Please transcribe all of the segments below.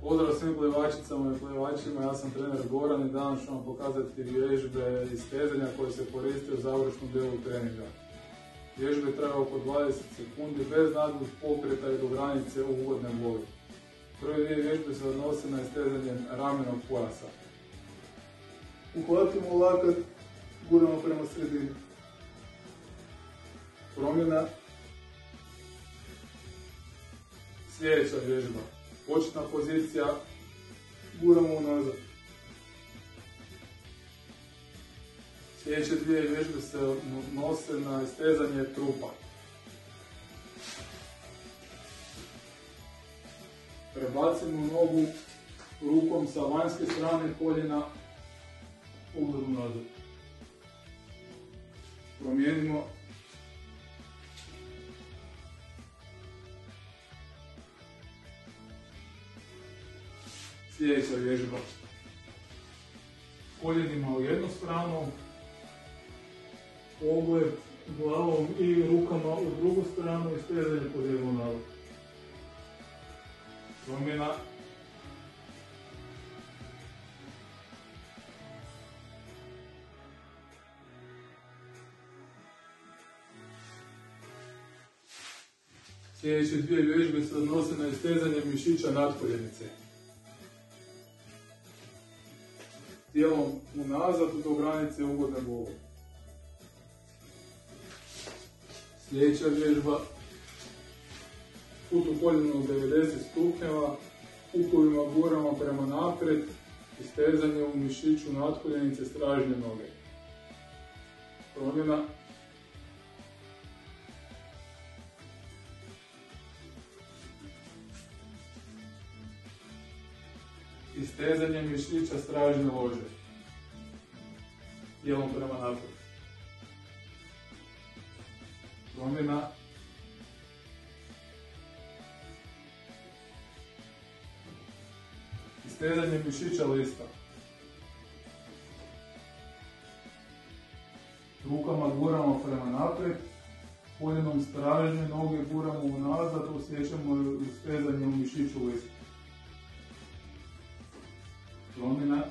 Pozdrav svim plivačicama i plivačima, ja sam trener Goran i danas ću vam pokazati vježbe i stezanja koje se koriste u završnom dijelu treninga. Vježbe traju oko 20 sekundi bez naglih pokreta i do granice ugodne boli. Prve dvije vježbe se odnose na stezanje ramenog pojasa. Uhvatimo lakat, guramo prema sredini. Promjena. Sljedeća vježba. Početna pozicija, guramo unazad. Sljedeće dvije vježbe se odnose na stezanje trupa. Prebacimo nogu rukom sa vanjske strane koljena, ugled unazad. Promijenimo. Sljedeća vježba. Koljenima u jednu stranu, pogled glavom i rukama u drugu stranu i stezanje po dijagonalu. Promjena. Sljedeće dvije vježbe se odnose na stezanje mišića natkoljenice. Tijelom unazad do granice ugodne boli. Sljedeća vježba. Put u koljenu 90 stupnjeva, pukovima guramo prema naprijed i stezanje u mišiću natkoljenice stražnje noge. Promjena. I stezanje mišića stražnje lože. Tijelom prema naprijed. Promjena. I stezanje mišića lista. Rukama guramo prema naprijed. Koljenom stražnje noge guramo unazad, osjećamo stezanje u mišiću lista. Promjena.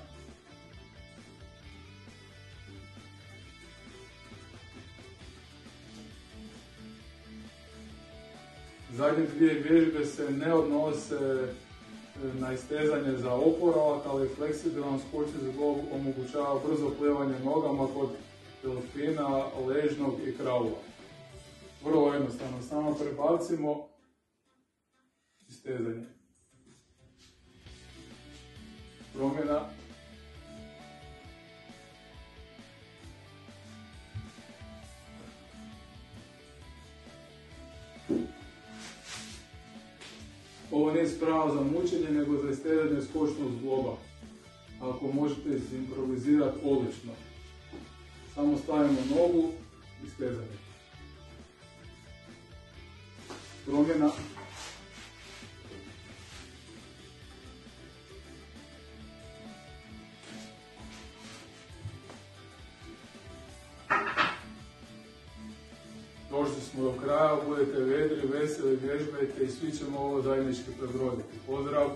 Zadnje dvije vježbe se ne odnose na istezanje za oporavak, ali fleksibilan skočni zglob omogućava brzo plivanje nogama kod delfina, ležnog i kraula. Vrlo jednostavno, samo prebacimo istezanje. Promjena. Ovo nije sprava za mučenje, nego za istezanje skočnog zgloba. Ako možete improvizirati, odlično. Samo stavimo nogu i stezanje. Promjena. Došli smo do kraja, budete vedri, veseli, vježbajte i svi ćemo ovo zajednički prebroditi. Pozdrav!